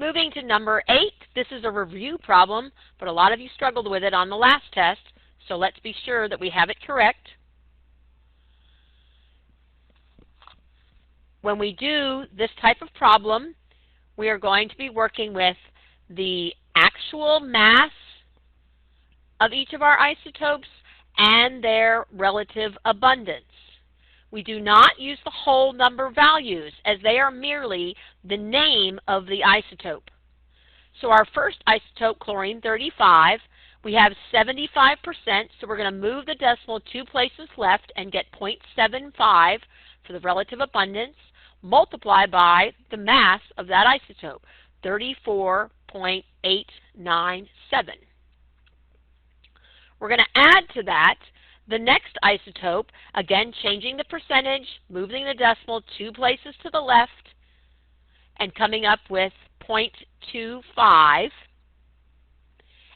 moving to number 8. This is a review problem, but a lot of you struggled with it on the last test, so let's be sure that we have it correct. When we do this type of problem, we are going to be working with the actual mass of each of our isotopes and their relative abundance. We do not use the whole number values, as they are merely the name of the isotope. So our first isotope, chlorine-35, we have 75%, so we're going to move the decimal 2 places left and get 0.75 for the relative abundance, multiply by the mass of that isotope, 34.897. We're going to add to that the next isotope, again changing the percentage, moving the decimal 2 places to the left, and coming up with 0.25,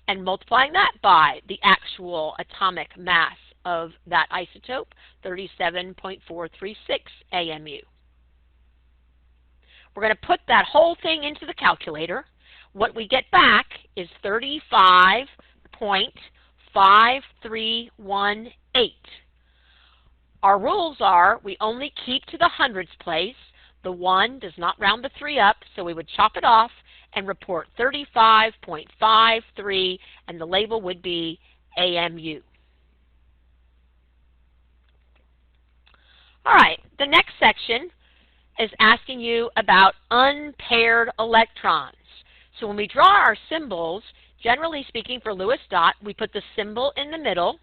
and multiplying that by the actual atomic mass of that isotope, 37.436 AMU. We're going to put that whole thing into the calculator. What we get back is 35.5318. Our rules are we only keep to the hundreds place. The 1 does not round the 3 up, so we would chop it off and report 35.53, and the label would be AMU. All right, the next section is asking you about unpaired electrons. So when we draw our symbols, generally speaking for Lewis dot, we put the symbol in the middle.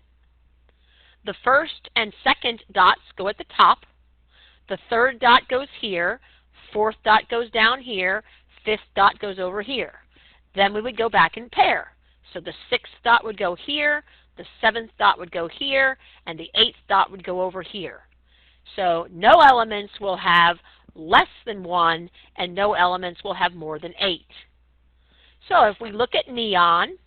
The first and second dots go at the top. The third dot goes here. Fourth dot goes down here. Fifth dot goes over here. Then we would go back and pair. So the 6th dot would go here, the 7th dot would go here, and the 8th dot would go over here. So no elements will have less than 1, and no elements will have more than 8. So if we look at neon,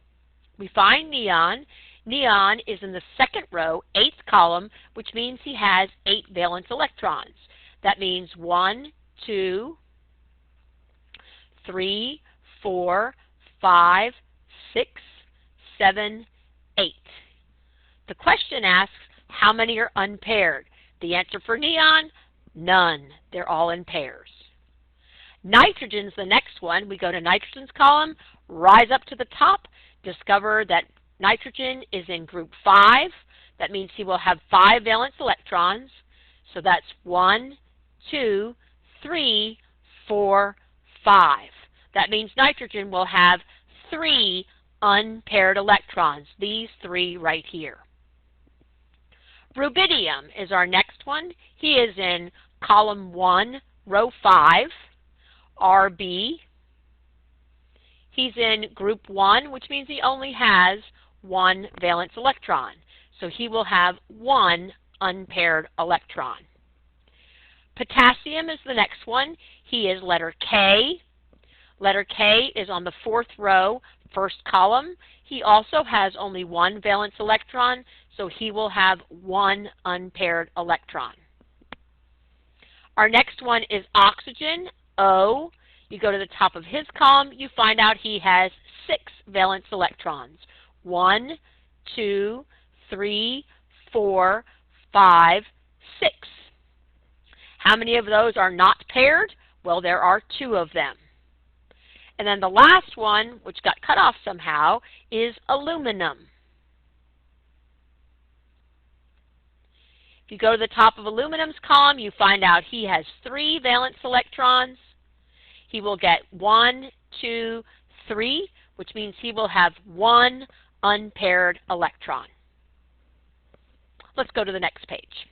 we find neon. Neon is in the 2nd row, 8th column, which means he has 8 valence electrons. That means 1, 2, 3, 4, 5, 6, 7, 8. The question asks, how many are unpaired? The answer for neon, none. They're all in pairs. Nitrogen's the next one. We go to nitrogen's column, rise up to the top, discover that nitrogen is in group 5. That means he will have 5 valence electrons. So that's 1, 2, 3, 4, 5. That means nitrogen will have 3 unpaired electrons, these 3 right here. Rubidium is our next one. He is in column 1, row 5, RB. He's in group 1, which means he only has 1 valence electron. So he will have 1 unpaired electron. Potassium is the next one. He is letter K. Letter K is on the 4th row, 1st column. He also has only 1 valence electron, so he will have 1 unpaired electron. Our next one is oxygen, O. You go to the top of his column, you find out he has 6 valence electrons. 1, 2, 3, 4, 5, 6. How many of those are not paired? Well, there are 2 of them. And then the last one, which got cut off somehow, is aluminum. If you go to the top of aluminum's column, you find out he has 3 valence electrons. He will get 1, 2, 3, which means he will have 1 unpaired electron. Let's go to the next page.